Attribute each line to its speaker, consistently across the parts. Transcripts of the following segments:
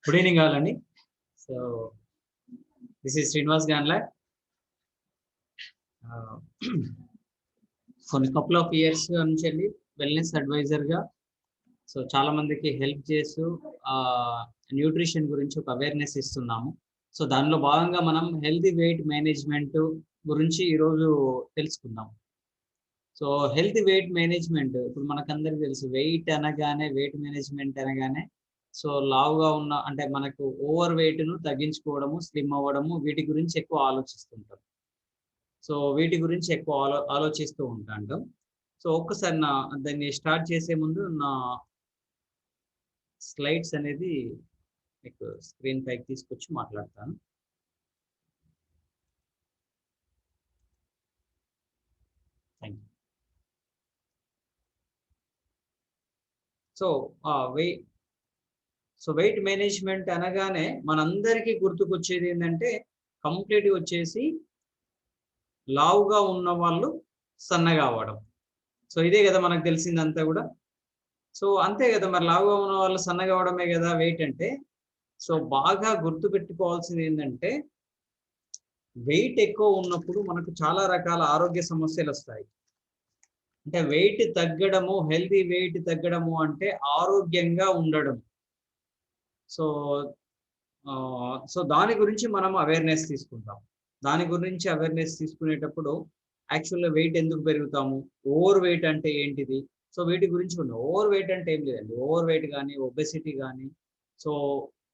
Speaker 1: Good evening, all. So, this is Srinivas Ganla. కొన్ని couple of years నుంచి వెళ్ళి wellness అడ్వైజర్గా so చాలా మందికి హెల్ప్ చేస్తూ న్యూట్రిషన్ గురించి ఒక అవేర్నెస్ ఇస్తున్నాము. సో దానిలో భాగంగా మనం హెల్తీ వెయిట్ మేనేజ్మెంట్ గురించి ఈరోజు తెలుసుకుందాం. సో హెల్తీ వెయిట్ మేనేజ్మెంట్ ఇప్పుడు మనకందరికీ తెలుసు, వెయిట్ మేనేజ్మెంట్ అనగానే సో లావుగా ఉన్న అంటే మనకు ఓవర్ వెయిట్ను తగ్గించుకోవడము, స్లిమ్ అవ్వడము, వీటి గురించి ఎక్కువ ఆలోచిస్తుంటాం. సో వీటి గురించి ఎక్కువ ఆలోచిస్తూ ఉంటాం. సో ఒక్కసారి దాన్ని స్టార్ట్ చేసే ముందు నా స్లైడ్స్ అనేది మీకు స్క్రీన్ పైకి తీసుకొచ్చి మాట్లాడతాను. Thank you. So weight management అనగానే మనందరికీ గుర్తుకొచ్చేది ఏంటంటే కంప్లీట్గా వచ్చేసి లావుగా ఉన్న వాళ్ళు సన్నగా అవ్వడం. సో ఇదే కదా మనకు తెలిసిందంతా కూడా. సో అంతే కదా, మరి లావుగా ఉన్న వాళ్ళు సన్నగా అవ్వడమే కదా వెయిట్ అంటే. సో బాగా గుర్తు పెట్టుకోవాల్సింది ఏంటంటే వెయిట్ ఎక్కువ ఉన్నప్పుడు మనకు చాలా రకాల ఆరోగ్య సమస్యలు వస్తాయి. అంటే వెయిట్ తగ్గడము, హెల్తీ వెయిట్ తగ్గడము అంటే ఆరోగ్యంగా ఉండడం. సో సో దాని గురించి మనం అవేర్నెస్ తీసుకుంటాం. దాని గురించి అవేర్నెస్ తీసుకునేటప్పుడు యాక్చువల్గా వెయిట్ ఎందుకు పెరుగుతాము, ఓవర్ వెయిట్ అంటే ఏంటిది, సో వీటి గురించి ఉంది. ఓవర్ వెయిట్ అంటే ఏం లేదండి, ఓవర్ వెయిట్ కానీ ఒబెసిటీ కానీ సో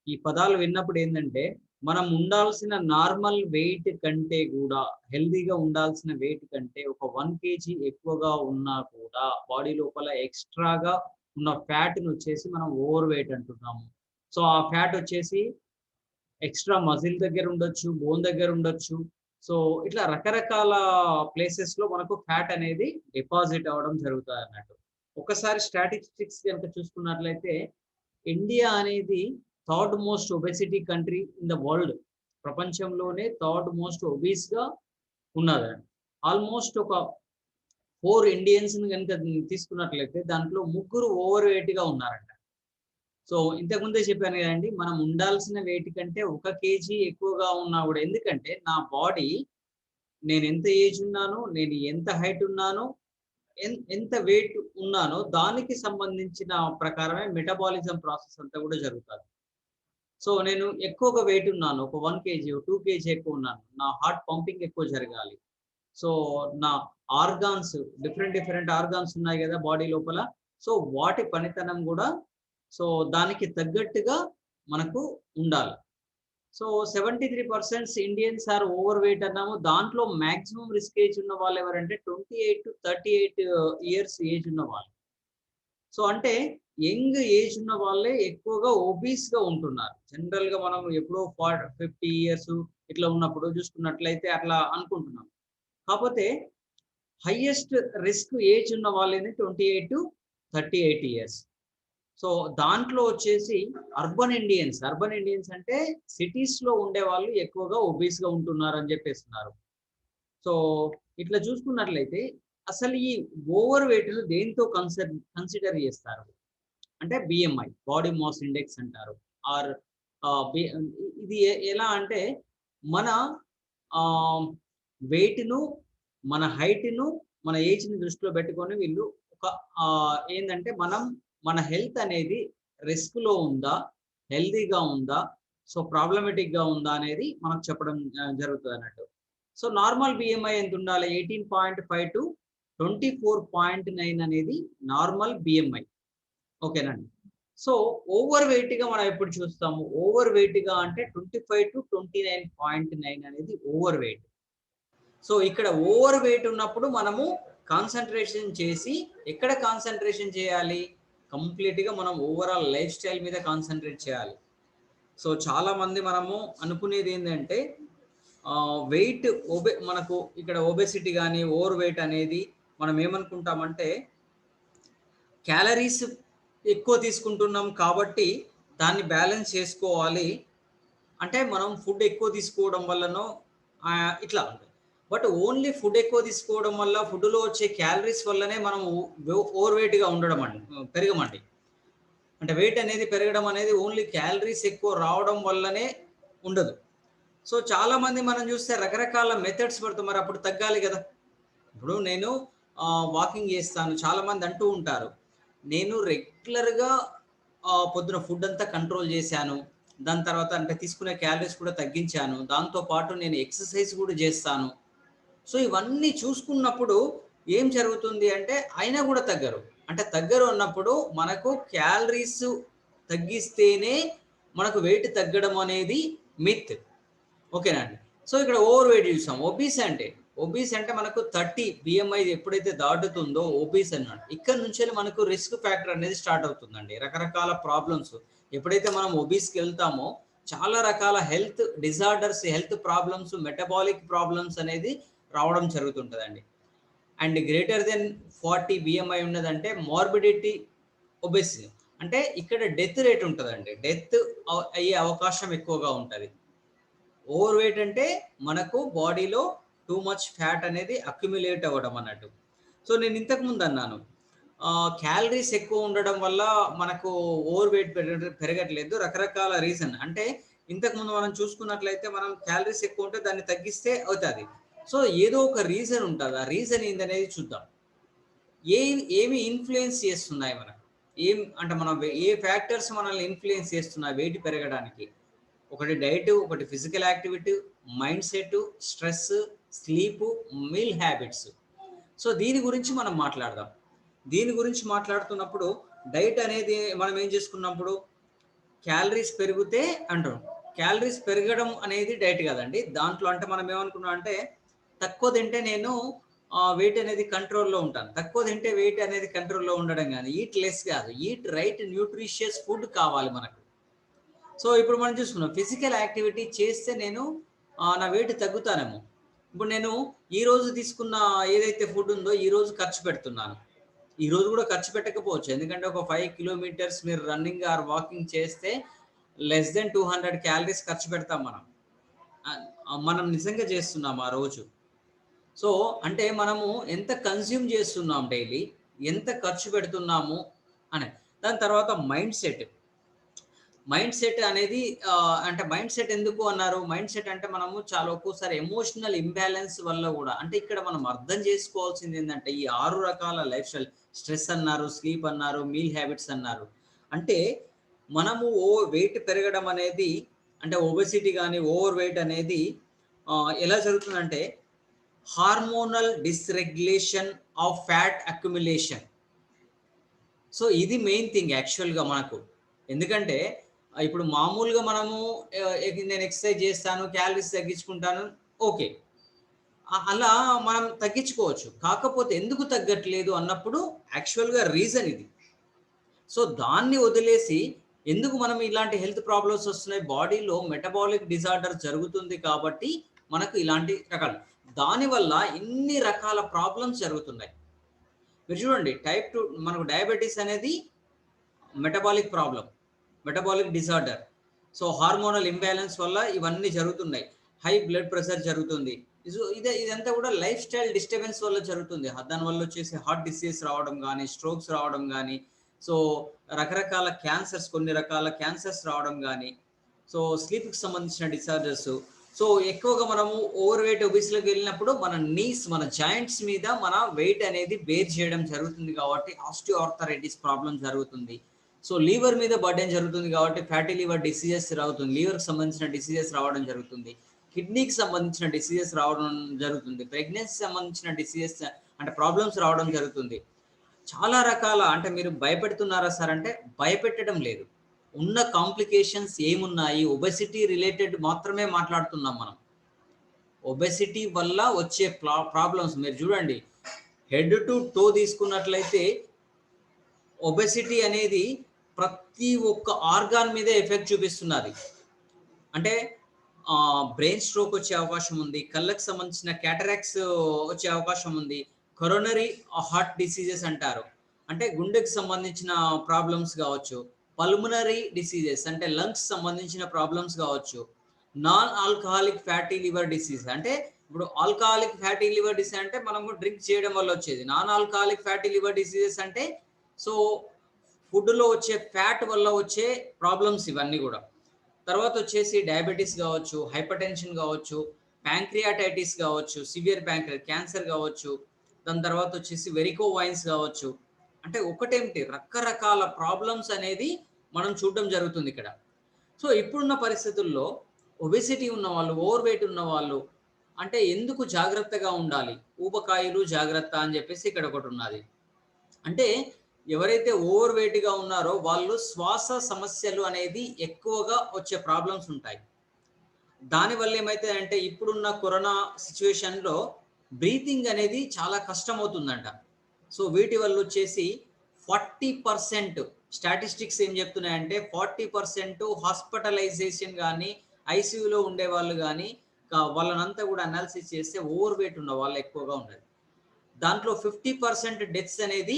Speaker 1: ఈ పదాలు విన్నప్పుడు ఏంటంటే మనం ఉండాల్సిన నార్మల్ వెయిట్ కంటే కూడా, హెల్దీగా ఉండాల్సిన వెయిట్ కంటే ఒక 1 kg ఎక్కువగా ఉన్నా కూడా బాడీ లోపల ఎక్స్ట్రాగా ఉన్న ఫ్యాట్ని వచ్చేసి మనం ఓవర్ వెయిట్ అంటున్నాము. సో ఆ ఫ్యాట్ వచ్చేసి ఎక్స్ట్రా మజిల్ దగ్గర ఉండొచ్చు, బోన్ దగ్గర ఉండొచ్చు. సో ఇట్లా రకరకాల ప్లేసెస్లో మనకు ఫ్యాట్ అనేది డిపాజిట్ అవ్వడం జరుగుతుంది అన్నట్టు. ఒకసారి స్టాటిస్టిక్స్ కనుక చూసుకున్నట్లయితే ఇండియా అనేది third most obesity country in the world. ప్రపంచంలోనే థర్డ్ మోస్ట్ ఒబీస్గా ఉన్నదండి. ఆల్మోస్ట్ ఒక 4 ఇండియన్స్ని కనుక తీసుకున్నట్లయితే దాంట్లో 3 ఓవర్ వెయిట్గా ఉన్నారంట. సో ఇంతకుముందే చెప్పాను కదండి, మనం ఉండాల్సిన వెయిట్ కంటే 1 kg ఎక్కువగా ఉన్నా కూడా, ఎందుకంటే నా బాడీ, నేను ఎంత ఏజ్ ఉన్నానో, నేను ఎంత హైట్ ఉన్నానో, ఎంత వెయిట్ ఉన్నానో దానికి సంబంధించిన ప్రకారమే మెటబాలిజం ప్రాసెస్ అంతా కూడా జరుగుతుంది. సో నేను ఎక్కువగా వెయిట్ ఉన్నాను, ఒక 1 kg 2 kg ఎక్కువ ఉన్నాను, నా హార్ట్ పంపింగ్ ఎక్కువ జరగాలి. సో నా ఆర్గాన్స్, డిఫరెంట్ ఆర్గాన్స్ ఉన్నాయి కదా బాడీ లోపల, సో వాటి పనితనం కూడా సో దానికి తగ్గట్టుగా మనకు ఉండాలి. So 73% Indians are overweight అన్నాము. దాంట్లో మ్యాక్సిమం రిస్క్ ఏజ్ ఉన్న వాళ్ళు ఎవరంటే 28 to 38 ఇయర్స్ ఏజ్ ఉన్న వాళ్ళు. సో అంటే యంగ్ ఏజ్ ఉన్న వాళ్ళే ఎక్కువగా ఒబీస్గా ఉంటున్నారు. జనరల్గా మనం ఎప్పుడో 50 ఇయర్స్ ఇట్లా ఉన్నప్పుడు చూసుకున్నట్లయితే అట్లా అనుకుంటున్నాం. కాకపోతే హైయెస్ట్ రిస్క్ ఏజ్ ఉన్న వాళ్ళని 28 to 38 ఇయర్స్. సో దాంట్లో వచ్చేసి అర్బన్ ఇండియన్స్ అంటే సిటీస్లో ఉండే వాళ్ళు ఎక్కువగా ఒబీస్గా ఉంటున్నారు అని చెప్పేస్తున్నారు. సో ఇట్లా చూసుకున్నట్లయితే అసలు ఈ ఓవర్ వెయిట్ను దేంతో కన్సిడర్ చేస్తారు అంటే బిఎంఐ, బాడీ మాస్ ఇండెక్స్ అంటారు. ఆర్ ఇది ఎలా అంటే మన వెయిట్ను, మన హైట్ను, మన ఏజ్ని దృష్టిలో పెట్టుకొని వీళ్ళు ఒక ఏంటంటే మన హెల్త్ అనేది రిస్క్లో ఉందా, హెల్తీగా ఉందా, సో ప్రాబ్లమేటిక్గా ఉందా అనేది మనకు చెప్పడం జరుగుతుంది అన్నట్టు. సో నార్మల్ బిఎంఐ ఎంత ఉండాలి, 18.5 to 24.9 అనేది నార్మల్ బిఎంఐ. ఓకేనండి. సో ఓవర్ వెయిట్గా మనం ఎప్పుడు చూస్తాము, ఓవర్ వెయిట్గా అంటే 25 to 29.9 అనేది ఓవర్ వెయిట్. సో ఇక్కడ ఓవర్ వెయిట్ ఉన్నప్పుడు మనము కాన్సన్ట్రేషన్ చేసి, ఎక్కడ కాన్సన్ట్రేషన్ చేయాలి, కంప్లీట్గా మనం ఓవరాల్ లైఫ్ స్టైల్ మీద కాన్సన్ట్రేట్ చేయాలి. సో చాలామంది మనము అనుకునేది ఏంటంటే వెయిట్ మనకు ఇక్కడ ఒబెసిటీ కానీ ఓవర్ వెయిట్ అనేది మనం ఏమనుకుంటామంటే క్యాలరీస్ ఎక్కువ తీసుకుంటున్నాం కాబట్టి దాన్ని బ్యాలెన్స్ చేసుకోవాలి అంటే మనం ఫుడ్ ఎక్కువ తీసుకోవడం వల్లనో ఇట్లా. బట్ ఓన్లీ ఫుడ్ ఎక్కువ తీసుకోవడం వల్ల, ఫుడ్లో వచ్చే క్యాలరీస్ వల్లనే మనం ఓవర్ వెయిట్గా ఉండడం పెరగమండి. అంటే వెయిట్ అనేది పెరగడం అనేది ఓన్లీ క్యాలరీస్ ఎక్కువ రావడం వల్లనే ఉండదు. సో చాలామంది మనం చూస్తే రకరకాల మెథడ్స్ పడుతూ మరి అప్పుడు తగ్గాలి కదా! ఇప్పుడు నేను వాకింగ్ చేస్తాను. చాలామంది అంటూ ఉంటారు. నేను రెగ్యులర్‌గా పొద్దున ఫుడ్ అంతా కంట్రోల్ చేశాను. దాని తర్వాత అంటే తీసుకునే క్యాలరీస్ కూడా తగ్గించాను. దాంతో పాటు నేను ఎక్సర్సైజ్ కూడా చేస్తాను. సో ఇవన్నీ చూసుకున్నప్పుడు ఏం జరుగుతుంది అంటే అయినా కూడా తగ్గరు. అంటే తగ్గరు అన్నప్పుడు మనకు క్యాలరీస్ తగ్గిస్తేనే మనకు వెయిట్ తగ్గడం అనేది మిత్. ఓకేనా అండి. సో ఇక్కడ ఓవర్ వెయిట్ చూసాం. ఒబీస్ అంటే మనకు 30 బిఎంఐ ఎప్పుడైతే దాటుతుందో ఒబీస్ అన్నాడు. ఇక్కడ నుంచెల్లి మనకు రిస్క్ ఫ్యాక్టర్ అనేది స్టార్ట్ అవుతుందండి. రకరకాల ప్రాబ్లమ్స్ ఎప్పుడైతే మనం ఒబీస్‌కి వెళ్తామో చాలా రకాల health disorders, health problems, metabolic problems అనేది రావడం జరుగుతుంటదండి. అండ్ గ్రేటర్ దెన్ 40 బిఎంఐ ఉన్నదంటే మార్బిడిటీ ఒబెసిటీ అంటే ఇక్కడ డెత్ రేట్ ఉంటదండి. డెత్ అయ్యే అవకాశం ఎక్కువగా ఉంటది. ఓవర్ వెయిట్ అంటే మనకు బాడీలో టూ మచ్ ఫ్యాట్ అనేది అక్యుములేట్ అవ్వడం అన్నట్టు. సో నేను ఇంతకు ముందు అన్నాను. క్యాలరీస్ ఎక్కువ ఉండడం వల్ల మనకు ఓవర్ వెయిట్ పెరగట్లేదు. రకరకాల రీజన్ అంటే ఇంతకుముందు మనం చూసుకున్నట్లయితే మనం క్యాలరీస్ ఎక్కువ ఉంటే దాన్ని తగ్గిస్తే అవుతది. సో ఏదో ఒక రీజన్ ఉంటది. ఆ రీజన్ ఏందనేది చూద్దాం. ఏమి ఇన్‌ఫ్లూయెన్స్ చేస్తున్నాయి మనకు? అంటే మనం ఏ ఫ్యాక్టర్స్ మనల్ని ఇన్‌ఫ్లూయెన్స్ చేస్తున్నాయి వెయిట్ పెరగడానికి? ఒకటి డైట్, ఒకటి physical activity, mind set, stress, sleep, meal habits. So దీని గురించి మనం మాట్లాడదాం. దీని గురించి మాట్లాడుతున్నప్పుడు డైట్ అనేది మనం ఏం చేసుకున్నప్పుడు క్యాలరీస్ పెరిగితే అంటాం. క్యాలరీస్ పెరగడం అనేది డైట్ కాదండి. దాంట్లో అంటే మనం ఏమనుకున్నాం అంటే తక్కువ తింటే నేను వెయిట్ అనేది కంట్రోల్‌లో ఉంటాను. తక్కువ తింటే వెయిట్ అనేది కంట్రోల్‌లో ఉండడం కాదు. ఈట్ లెస్ కాదు. ఈట్ రైట్ న్యూట్రిషియస్ ఫుడ్ కావాలి మనకు. సో ఇప్పుడు మనం చూసుకున్నాం ఫిజికల్ యాక్టివిటీ చేస్తే నేను నా వెయిట్ తగ్గుతానేమో. ఇప్పుడు నేను ఈ రోజు తీసుకున్న ఏదైతే ఫుడ్ ఉందో ఈ రోజు ఖర్చు పెడుతున్నాను. ఈ రోజు కూడా ఖర్చు పెట్టకపోవచ్చు. ఎందుకంటే ఒక 5 కిలోమీటర్స్ మీరు రన్నింగ్ ఆర్ వాకింగ్ చేస్తే లెస్ దెన్ 200 క్యాలరీస్ ఖర్చు పెడతాం మనం. మనం నిజంగా చేస్తున్నాం ఆ రోజు. సో అంటే మనము ఎంత కన్జ్యూమ్ చేస్తున్నాం డైలీ, ఎంత ఖర్చు పెడుతున్నాము అని. దాని తర్వాత మైండ్ సెట్. మైండ్ సెట్ అనేది అంటే మైండ్ సెట్ ఎందుకు అన్నారు? మైండ్ సెట్ అంటే మనము చాలా ఒక్కోసారి ఎమోషనల్ ఇంబాలెన్స్ వల్ల గూడా అంటే ఇక్కడ మనం అర్థం చేసుకోవాల్సింది ఏందంటే ఈ 6 రకాల లైఫ్ స్టైల్ స్ట్రెస్ అన్నారు, స్లీప్ అన్నారు, మీల్ హ్యాబిట్స్ అన్నారు. అంటే మనము వెయిట్ పెరగడం అనేది అంటే ఒబెసిటీ గాని, ఓవర్ వెయిట్ అనేది ఎలా జరుగుతుందంటే hormonal dysregulation of fat accumulation. So ఇది మెయిన్ థింగ్ యాక్చువల్‌గా మనకు. ఎందుకంటే ఇప్పుడు మామూలుగా మనము నేను ఎక్సర్సైజ్ చేస్తాను, క్యాలరీస్ తగ్గించుకుంటాను. ఓకే. అలా మనం తగ్గించుకోవచ్చు. కాకపోతే ఎందుకు తగ్గట్లేదు అన్నప్పుడు యాక్చువల్‌గా రీజన్ ఇది. సో దాన్ని వదిలేసి ఎందుకు మనం ఇలాంటి హెల్త్ ప్రాబ్లమ్స్ వస్తున్నాయి? బాడీలో మెటబాలిక్ డిజార్డర్ జరుగుతుంది కాబట్టి మనకు ఇలాంటి రకాలు. దానివల్ల ఇన్ని రకాల ప్రాబ్లమ్స్ జరుగుతున్నాయి. మీరు చూడండి టైప్ 2 మనకు డయాబెటిస్ అనేది metabolic problem. Metabolic disorder. So hormonal imbalance వల్ల ఇవన్నీ జరుగుతున్నాయి. హై బ్లడ్ ప్రెషర్ జరుగుతుంది. ఇదంతా కూడా లైఫ్ స్టైల్ డిస్టర్బెన్స్ వల్ల జరుగుతుంది. దానివల్ల వచ్చేసి హార్ట్ డిసీజ్ రావడం గానీ, స్ట్రోక్స్ రావడం గానీ, సో రకరకాల క్యాన్సర్స్ కొన్ని రకాల క్యాన్సర్స్ రావడం గానీ, సో స్లీప్‌కి సంబంధించిన డిసార్డర్స్. సో ఎక్కువగా మనము ఓవర్ వెయిట్ ఒబెసిటీలోకి వెళ్ళినప్పుడు మన నీస్, మన జాయింట్స్ మీద మన వెయిట్ అనేది బేర్ చేయడం జరుగుతుంది కాబట్టి ఆస్టియోఆర్థరైటిస్ ప్రాబ్లమ్ జరుగుతుంది. సో లివర్ మీద బర్డెన్ జరుగుతుంది కాబట్టి ఫ్యాటీ లివర్ డిసీజెస్ రావుతుంది. లివర్‌కి సంబంధించిన డిసీజెస్ రావడం జరుగుతుంది. కిడ్నీకి సంబంధించిన డిసీజెస్ రావడం జరుగుతుంది. ప్రెగ్నెన్సీకి సంబంధించిన డిసీజెస్ అంటే ప్రాబ్లమ్స్ రావడం జరుగుతుంది. చాలా రకాల అంటే మీరు భయపెడుతున్నారా సార్ అంటే భయపెట్టడం లేదు. ఉన్న కాంప్లికేషన్స్ ఏమున్నాయి? ఒబెసిటీ రిలేటెడ్ మాత్రమే మాట్లాడుతున్నాం మనం. ఒబెసిటీ వల్ల వచ్చే ప్రాబ్లమ్స్ మీరు చూడండి. హెడ్ టు టో తీసుకున్నట్లయితే ఒబెసిటీ అనేది ప్రతి ఒక్క ఆర్గాన్ మీదే ఎఫెక్ట్ చూపిస్తున్నది. అంటే బ్రెయిన్ స్ట్రోక్ వచ్చే అవకాశం ఉంది. కళ్ళకి సంబంధించిన క్యాటరాక్ట్స్ వచ్చే అవకాశం ఉంది. కొరోనరీ హార్ట్ డిసీజెస్ అంటారు. అంటే గుండెకి సంబంధించిన ప్రాబ్లమ్స్ కావచ్చు. పల్మనరీ డిసీజెస్ అంటే లంగ్స్ సంబంధించిన ప్రాబ్లమ్స్ కావచ్చు. Non alcoholic fatty liver disease అంటే ఇప్పుడు ఆల్కహాలిక్ ఫ్యాటీ లివర్ డిసీజ్ అంటే మనము డ్రింక్ చేయడం వల్ల వచ్చేది. Non alcoholic fatty liver diseases అంటే సో ఫుడ్‌లో వచ్చే ఫ్యాట్ వల్ల వచ్చే ప్రాబ్లమ్స్ ఇవన్నీ గూడా. తర్వాత వచ్చేసి డయాబెటిస్ గావచ్చు, హైపర్‌టెన్షన్ గావచ్చు, ప్యాంక్రియాటైటిస్ గావచ్చు, సివియర్ క్యాన్సర్ గావచ్చు, దాని తర్వాత వచ్చేసి వెరికో వైన్స్ గావచ్చు. అంటే ఒకటేమిటి రకరకాల ప్రాబ్లమ్స్ అనేది మనం చూడడం జరుగుతుందిక్కడ. సో, ఇప్పుడున్న పరిస్థితుల్లో ఒబెసిటీ ఉన్నవాళ్ళు, ఓవర్ వెయిట్ ఉన్నవాళ్ళు అంటే ఎందుకు జాగ్రత్తగా ఉండాలి? ఊబకాయాలు జాగ్రత్త అని జెప్పేసి ఇక్కడొకటున్నది. అంటే ఎవరైతే ఓవర్ వెయిట్‌గా ఉన్నారో వాళ్ళు శ్వాస సమస్యలు అనేది ఎక్కువగా వచ్చే ప్రాబ్లమ్స్ ఉంటాయి. దానివల్ల ఏమైతదంటే ఇప్పుడున్న కరోనా సిట్యుయేషన్‌లో బ్రీతింగ్ అనేది చాలా కష్టమవుతుందంట. సో, వీటి వల్లొచ్చేసి 40% స్టాటిస్టిక్స్ ఏం చెప్తున్నాయంటే 40% హాస్పిటలైజేషన్ గాని, ఐసీయూలో ఉండేవాళ్ళు గాని వాళ్ళనంతా కూడా అనాలిసిస్ చేస్తే ఓవర్ వెయిట్ ఉన్న వాళ్ళు ఎక్కువగా ఉన్నది. దాంట్లో 50% డెత్స్ అనేది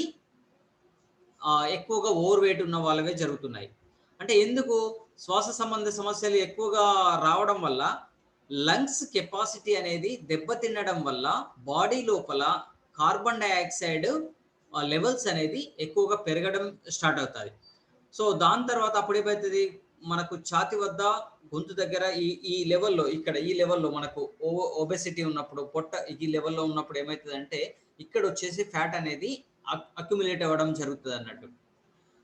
Speaker 1: ఎక్కువగా ఓవర్ వెయిట్ ఉన్న వాళ్ళవే జరుగుతున్నాయి. అంటే ఎందుకు? శ్వాస సంబంధ సమస్యలు ఎక్కువగా రావడం వల్ల లంగ్స్ కెపాసిటీ అనేది దెబ్బతినడం వల్ల బాడీ లోపల కార్బన్ డయాక్సైడ్ లెవెల్స్ అనేది ఎక్కువగా పెరగడం స్టార్ట్ అవుతది. సో, దాని తర్వాత అప్పుడేమైతది మనకు ఛాతీ వద్ద, గొంతు దగ్గర ఈ లెవెల్‌లో ఇక్కడ ఈ లెవెల్‌లో మనకు ఒబెసిటీ ఉన్నప్పుడు పొట్ట ఈ లెవెల్‌లో ఉన్నప్పుడు ఏమైతదంటే ఇక్కడొచ్చేసి ఫ్యాట్ అనేది అక్యుములేట్ అవ్వడం జరుగుతదన్నట్టు.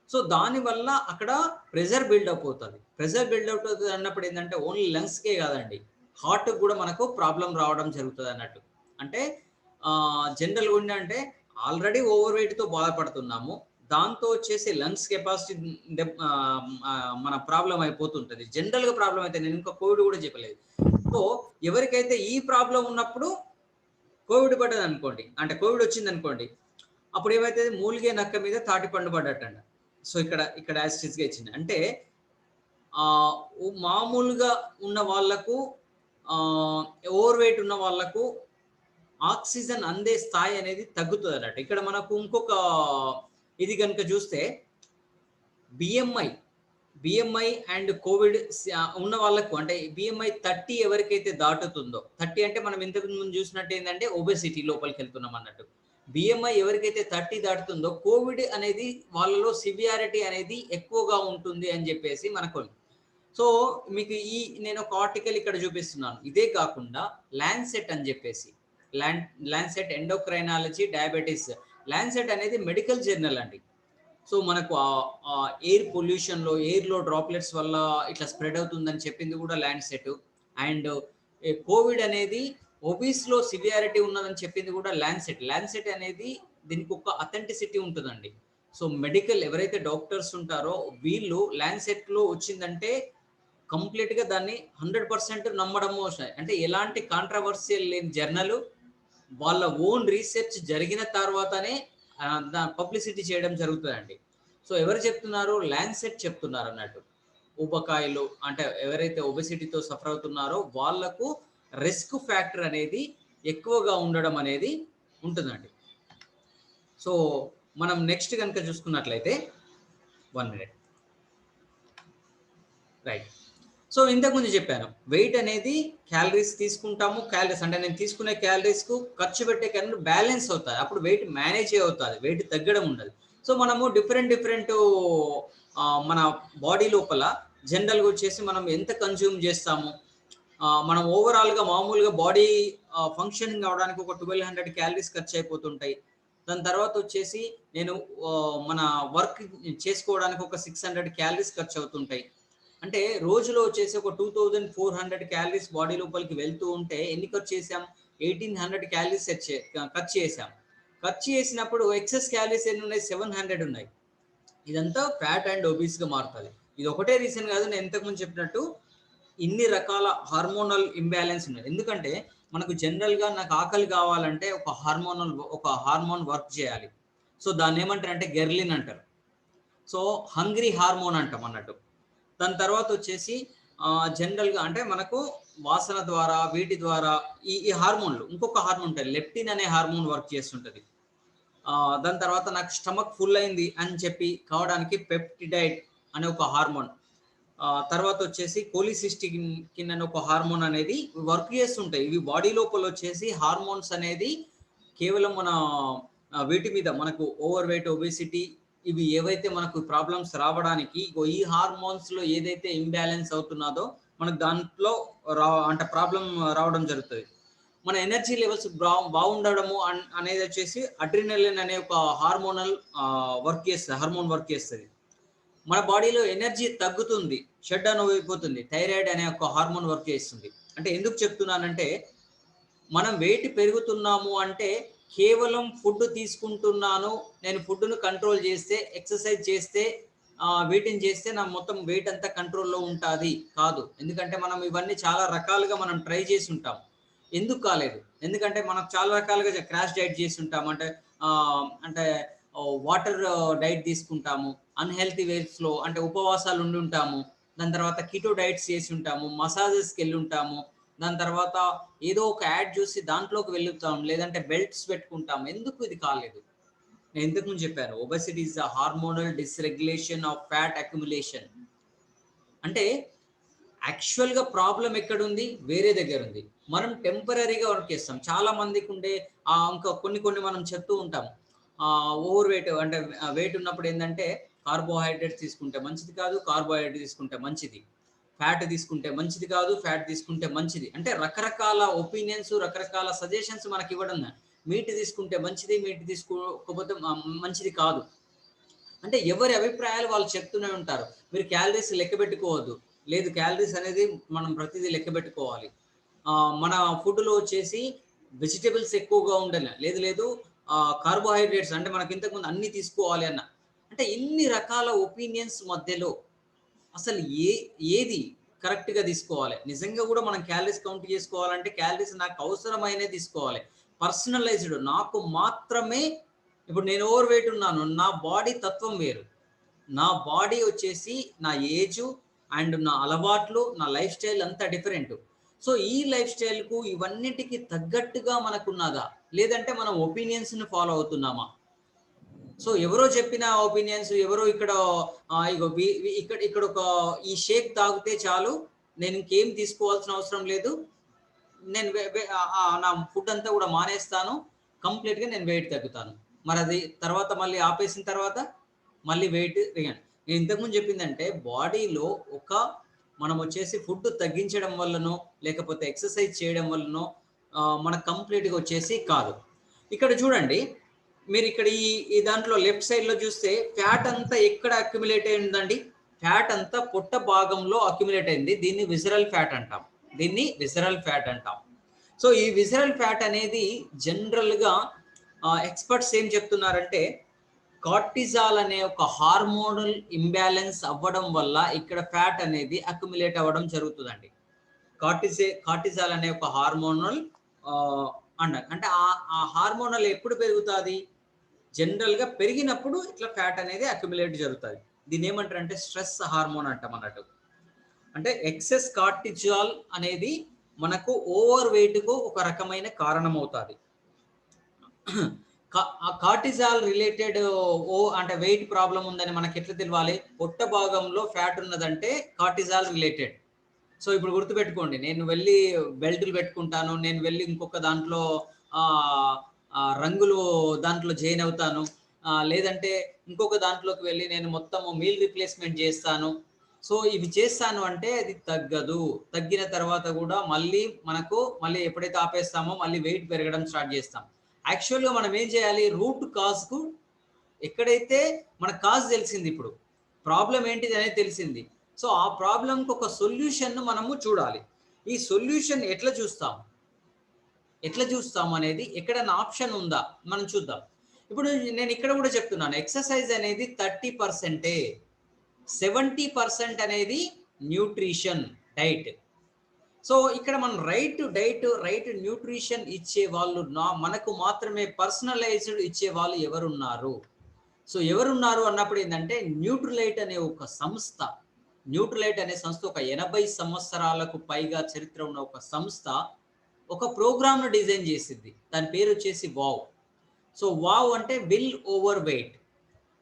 Speaker 1: సో, దానివల్ల అక్కడ ప్రెషర్ బిల్డప్ అవుతది. ప్రెషర్ బిల్డప్ అవుతది అన్నప్పుడు ఏందంటే ఓన్లీ లంగ్స్‌కే కాదండి. హార్ట్‌కి కూడా మనకు ప్రాబ్లమ్ రావడం జరుగుతదన్నట్టు. అంటే జనరల్‌గా ఏంటంటే ఆల్రెడీ ఓవర్ వెయిట్‌తో బాధపడుతున్నాము. దాంతో వచ్చేసి లంగ్స్ కెపాసిటీ మన ప్రాబ్లమ్ అయిపోతుంటది. జనరల్‌గా ప్రాబ్లమ్ అయితే నేను ఇంకా కోవిడ్ కూడా చెప్పలేదు. సో, ఎవరికైతే ఈ ప్రాబ్లమ్ ఉన్నప్పుడు కోవిడ్ పడ్డదనుకోండి. అంటే కోవిడ్ వచ్చిందనుకోండి. అప్పుడు ఏమైతది మూలిగే నక్క మీద తాటి పండు పడ్డట్టంట. సో, ఇక్కడ యాజ్ ఇట్ ఈస్‌గా ఇచ్చింది. అంటే ఆహ్, మామూలుగా ఉన్న వాళ్ళకు ఆహ్, ఓవర్ వెయిట్ ఉన్న వాళ్ళకు ఆక్సిజన్ అందే స్థాయి అనేది తగ్గుతదన్నట్టు. ఇక్కడ మనకు ఇంకొక ఇది గనుక చూస్తే బిఎంఐ, బిఎంఐ అండ్ కోవిడ్ ఉన్న వాళ్ళకు అంటే బిఎంఐ 30 ఎవరికైతే దాటుతుందో 30 అంటే మనం ఇంతకు ముందు చూసినట్టు ఏందంటే ఒబెసిటీ లోపలికెళ్తున్నాం అన్నట్టు. బిఎంఐ ఎవరికైతే 30 దాటుతుందో కోవిడ్ అనేది వాళ్ళలో సివియారిటీ అనేది ఎక్కువగా ఉంటుంది అని చెప్పేసి మనకు. సో, మీకు నేను ఒక ఆర్టికల్ ఇక్కడ చూపిస్తున్నాను. ఇదే కాకుండా లాన్సెట్ అని చెప్పేసి లాన్సెట్ ఎండోక్రైనాలజీ డయాబెటిస్. లాన్సెట్ అనేది మెడికల్ జర్నల్ అండి. సో, మనకు ఎయిర్ పొల్యూషన్‌లో ఎయిర్‌లో డ్రాప్లెట్స్ వల్ల ఇట్లా స్ప్రెడ్ అవుతుందని చెప్పింది కూడా లాన్సెట్. అండ్ కోవిడ్ అనేది ఒబీస్‌లో సివియారిటీ ఉన్నదని చెప్పింది కూడా లాన్సెట్. లాన్సెట్ అనేది దీనికి ఒక అథెంటిసిటీ ఉంటదండి. సో, మెడికల్ ఎవరైతే డాక్టర్స్ ఉంటారో వీళ్ళు లాన్సెట్‌లో వచ్చిందంటే కంప్లీట్‌గా దాన్ని 100% నమ్మడము అంటే ఎలాంటి కాంట్రోవర్షియల్ లేని జర్నలు వాళ్ళ ఓన్ రీసెర్చ్ జరిగిన తర్వాతనే పబ్లిసిటీ చేయడం జరుగుతదండి. సో, ఎవరు చెప్తున్నారు? లాన్సెట్ చెప్తున్నారన్నట్టు. ఊబకాయాలు అంటే ఎవరైతే ఒబెసిటీతో సఫర్ అవుతున్నారో వాళ్ళకు రిస్క్ ఫ్యాక్టర్ అనేది ఎక్కువగా ఉండడం అనేది ఉంటుందండి. సో, మనం నెక్స్ట్ గనుక చూసుకున్నట్లయితే 1 మినిట్. రైట్. సో, ఇంతకుముందు చెప్పాను. వెయిట్ అనేది క్యాలరీస్ తీసుకుంటాము. క్యాలరీస్ అంటే నేను తీసుకునే క్యాలరీస్‌కు ఖర్చు పెట్టే క్యాలరీలు బ్యాలెన్స్ అవుతాయి. అప్పుడు వెయిట్ మేనేజే అవుతాది. వెయిట్ తగ్గడం ఉండదు. సో, మనము డిఫరెంట్ మన బాడీ లోపల జనరల్‌గా వచ్చేసి మనం ఎంత కన్జ్యూమ్ చేస్తాము. మనం ఓవరాల్‌గా మామూలుగా బాడీ ఫంక్షనింగ్ అవ్వడానికి ఒక 1200 క్యాలరీస్ ఖర్చయిపోతుంటాయి. దాని తర్వాత వచ్చేసి నేను మన వర్క్ చేసుకోవడానికి ఒక 600 క్యాలరీస్ ఖర్చవుతుంటాయి. అంటే రోజులో వచ్చేసి ఒక 2400 క్యాలరీస్ బాడీ లోపలికి వెళ్తూ ఉంటే ఎన్ని ఖర్చు చేసాం? 1800 క్యాలరీస్ ఖర్చు చేసాం. ఖర్చు చేసినప్పుడు ఎక్సెస్ క్యాలరీస్ ఎన్ని ఉన్నాయి? 700 ఉన్నాయి. ఇదంతా ఫ్యాట్ అండ్ ఒబీస్‌గా మారుతది. ఇది ఒకటే రీజన్ కాదు. నేను ఇంతకుముందు చెప్పినట్టు ఇన్ని రకాల హార్మోనల్ ఇంబాలెన్స్ ఉన్నాయి. ఎందుకంటే మనకు జనరల్‌గా నాకు ఆకలి కావాలంటే ఒక హార్మోన్ వర్క్ చేయాలి. సో, దాన్నేమంటారంటే గెర్లిన్ అంటారు. సో, హంగ్రీ హార్మోన్ అంటాం అన్నట్టు. దాని తర్వాత వచ్చేసి జనరల్‌గా అంటే మనకు వాసన ద్వారా, వీటి ద్వారా ఈ హార్మోన్‌లు ఇంకొక హార్మోన్ ఉంటది. లెప్టిన్ అనే హార్మోన్ వర్క్ చేస్తుంటది. దాని తర్వాత నాకు స్టమక్ ఫుల్ అయింది అని చెప్పి కావడానికి పెప్టిడైడ్ అనే ఒక హార్మోన్. తర్వాత వచ్చేసి కోలిసిస్టికిన్ అనే ఒక హార్మోన్ అనేది వర్క్ చేస్తుంటాయి. ఇవి బాడీ లోపల వచ్చేసి హార్మోన్స్ అనేది కేవలం మన వీటి మీద మనకు ఓవర్ వెయిట్, ఒబెసిటీ ఇవి ఏవైతే మనకు ప్రాబ్లమ్స్ రావడానికి ఈ హార్మోన్స్ లో ఏదైతే ఇంబ్యాలెన్స్ అవుతున్నదో మనకు దాంట్లో అంటే ప్రాబ్లం రావడం జరుగుతుంది. మన ఎనర్జీ లెవెల్స్ బాగుండడము అనేది వచ్చేసి అడ్రినలిన్ అనే ఒక హార్మోన్ వర్క్ చేస్తుంది. మన బాడీలో ఎనర్జీ తగ్గుతుంది, షట్ డౌన్ అయిపోతుంది. థైరాయిడ్ అనే ఒక హార్మోన్ వర్క్ చేస్తుంది. అంటే ఎందుకు చెప్తున్నానంటే, మనం వెయిట్ పెరుగుతున్నాము అంటే కేవలం ఫుడ్ తీసుకుంటున్నాను, నేను ఫుడ్ను కంట్రోల్ చేస్తే, ఎక్సర్సైజ్ చేస్తే, వెయిటింగ్ చేస్తే నా మొత్తం వెయిట్ అంతా కంట్రోల్లో ఉంటుంది కాదు. ఎందుకంటే మనం ఇవన్నీ చాలా రకాలుగా మనం ట్రై చేసి ఉంటాం. ఎందుకు కాలేదు? ఎందుకంటే మనకు చాలా రకాలుగా క్రాష్ డైట్ చేసి ఉంటాం. అంటే వాటర్ డైట్ తీసుకుంటాము, అన్‌హెల్తీ వేస్‌లో అంటే ఉపవాసాలు ఉండి ఉంటాము. దాని తర్వాత కీటో డైట్స్ చేసి ఉంటాము, మసాజెస్‌కి వెళ్ళి ఉంటాము. దాని తర్వాత ఏదో ఒక యాడ్ చూసి దాంట్లోకి వెళ్తాం, లేదంటే బెల్ట్స్ పెట్టుకుంటాం. ఎందుకు ఇది కాలేదు? నేను ఇంతకు ముందు చెప్పాను, obesity is the hormonal dysregulation of fat accumulation. అంటే యాక్చువల్‌గా ప్రాబ్లం ఎక్కడుంది? వేరే దగ్గర ఉంది. మనం టెంపరరీగా వర్క్ చేస్తాం. చాలా మందికి ఉండే ఇంకా కొన్ని మనం చెప్తూ ఉంటాం. ఓవర్ వెయిట్ అంటే వెయిట్ ఉన్నప్పుడు ఏందంటే కార్బోహైడ్రేట్స్ తీసుకుంటే మంచిది కాదు, కార్బోహైడ్రేట్ తీసుకుంటే మంచిది. ఫ్యాట్ తీసుకుంటే మంచిది కాదు, ఫ్యాట్ తీసుకుంటే మంచిది. అంటే రకరకాల ఒపీనియన్స్, రకరకాల సజెషన్స్ మనకి ఇవ్వడం. మీట్ తీసుకుంటే మంచిది, మీట్ తీసుకోకపోతే మంచిది కాదు. అంటే ఎవరి అభిప్రాయాలు వాళ్ళు చెప్తూనే ఉంటారు. మీరు క్యాలరీస్ లెక్క పెట్టుకోవద్దు. లేదు, క్యాలరీస్ అనేది మనం ప్రతిదీ లెక్క పెట్టుకోవాలి. మన ఫుడ్‌లో వచ్చేసి వెజిటబుల్స్ ఎక్కువగా ఉండాలి. లేదు కార్బోహైడ్రేట్స్ అంటే మనకి ఇంతకుముందు అన్నీ తీసుకోవాలి అన్న. అంటే ఇన్ని రకాల ఒపీనియన్స్ మధ్యలో అసలు ఏది కరెక్ట్‌గా తీసుకోవాలి? నిజంగా కూడా మనం క్యాలరీస్ కౌంట్ చేసుకోవాలంటే క్యాలరీస్ నాకు అవసరమైనవి తీసుకోవాలి. పర్సనలైజ్డ్ నాకు మాత్రమే. ఇప్పుడు నేను ఓవర్ వెయిట్ ఉన్నాను. నా బాడీ తత్వం వేరు. నా బాడీ వచ్చేసి నా ఏజు అండ్ నా అలవాట్లు, నా లైఫ్ స్టైల్ అంతా డిఫరెంట్. సో, ఈ లైఫ్ స్టైల్‌కు ఇవన్నిటికి తగ్గట్టుగా మనకున్నదా? లేదంటే మనం ఒపీనియన్స్‌ని ఫాలో అవుతున్నామా? సో, ఎవరో చెప్పిన ఒపీనియన్స్ ఎవరో ఇక్కడ ఇగో ఇక్కడ ఒక ఈ షేక్ తాగితే చాలు, నేను ఇంకేం తీసుకోవాల్సిన అవసరం లేదు. నేను నా ఫుడ్ అంతా కూడా మానేస్తాను. కంప్లీట్‌గా నేను వెయిట్ తగ్గుతాను. మరది తర్వాత మళ్ళీ ఆపేసిన తర్వాత మళ్ళీ వెయిట్ రిగైన్. నేను ఇంతకుముందు చెప్పిందంటే బాడీలో మనం వచ్చేసి ఫుడ్ తగ్గించడం వల్లనో, లేకపోతే ఎక్సర్సైజ్ చేయడం వల్లనో మనకు కంప్లీట్‌గా వచ్చేసి కాదు. ఇక్కడ చూడండి, మీరిక్కడ ఈ దాంట్లో లెఫ్ట్ సైడ్‌లో చూస్తే ఫ్యాట్ అంతా ఎక్కడ అక్యుములేట్ అయిందండి? ఫ్యాట్ అంతా పొట్ట భాగంలో అక్యుములేట్ అయింది. దీన్ని విసరల్ ఫ్యాట్ అంటాం. సో, ఈ విసరల్ ఫ్యాట్ అనేది జనరల్‌గా ఎక్స్‌పర్ట్స్ ఏం చెప్తున్నారంటే, కార్టిజాల్ అనే ఒక హార్మోనల్ ఇంబాలెన్స్ అవ్వడం వల్ల ఇక్కడ ఫ్యాట్ అనేది అక్యుములేట్ అవ్వడం జరుగుతుందండి. కార్టిజాల్ అనే ఒక హార్మోనల్ అంటే ఆ హార్మోనల్ ఎప్పుడు పెరుగుతాది? జనరల్‌గా పెరిగినప్పుడు ఇట్లా ఫ్యాట్ అనేది అక్యుములేట్ జరుగుతది. దీన్ని ఏమంటారంటే స్ట్రెస్ హార్మోన్ అంటాం అన్నట్టు. అంటే ఎక్సెస్ కార్టిజాల్ అనేది మనకు ఓవర్ వెయిట్‌కు ఒక రకమైన కారణం అవుతాది. కార్టిజాల్ రిలేటెడ్ అంటే వెయిట్ ప్రాబ్లమ్ ఉందని మనకి ఎట్లా తెలవాలి? పొట్ట భాగంలో ఫ్యాట్ ఉన్నదంటే కార్టిజాల్ రిలేటెడ్. సో, ఇప్పుడు గుర్తుపెట్టుకోండి, నేను వెళ్ళి బెల్టులు పెట్టుకుంటాను. నేను వెళ్ళి ఇంకొక దాంట్లో రంగులు దాంట్లో జాయిన్ అవుతాను. లేదంటే ఇంకొక దాంట్లోకి వెళ్ళి నేను మొత్తము మీల్ రీప్లేస్‌మెంట్ చేస్తాను. సో, ఇవి చేస్తాను అంటే అది తగ్గదు. తగ్గిన తర్వాత కూడా మళ్ళీ ఎప్పుడైతే ఆపేస్తామో మళ్ళీ వెయిట్ పెరగడం స్టార్ట్ చేస్తాం. యాక్చువల్‌గా మనం ఏం చేయాలి? రూట్ కాజ్‌కు ఎక్కడైతే మన కాజ్ తెలిసింది, ఇప్పుడు ప్రాబ్లమ్ ఏంటిది అనేది తెలిసింది. సో, ఆ ప్రాబ్లమ్‌కి ఒక సొల్యూషన్‌ను మనము చూడాలి. ఈ సొల్యూషన్ ఎట్లా చూస్తాం అనేది ఎక్కడైనా ఆప్షన్ ఉందా? మనం చూద్దాం. ఇప్పుడు నేను ఇక్కడ కూడా చెప్తున్నాను, ఎక్సర్సైజ్ అనేది 30%, 70% అనేది న్యూట్రిషన్, డైట్. సో, ఇక్కడ మనం రైట్ న్యూట్రిషన్ ఇచ్చే వాళ్ళు మనకు మాత్రమే పర్సనలైజ్డ్ ఇచ్చే వాళ్ళు ఎవరున్నారు? సో, ఎవరున్నారు అన్నప్పుడు ఏంటంటే న్యూట్రిలైట్ అనే ఒక 80 సంవత్సరాలకు పైగా చరిత్ర ఉన్న ఒక సంస్థ ఒక ప్రోగ్రామ్‌ను డిజైన్ చేసింది. దాని పేరు వచ్చేసి వావ్. సో, వావ్ అంటే will over weight.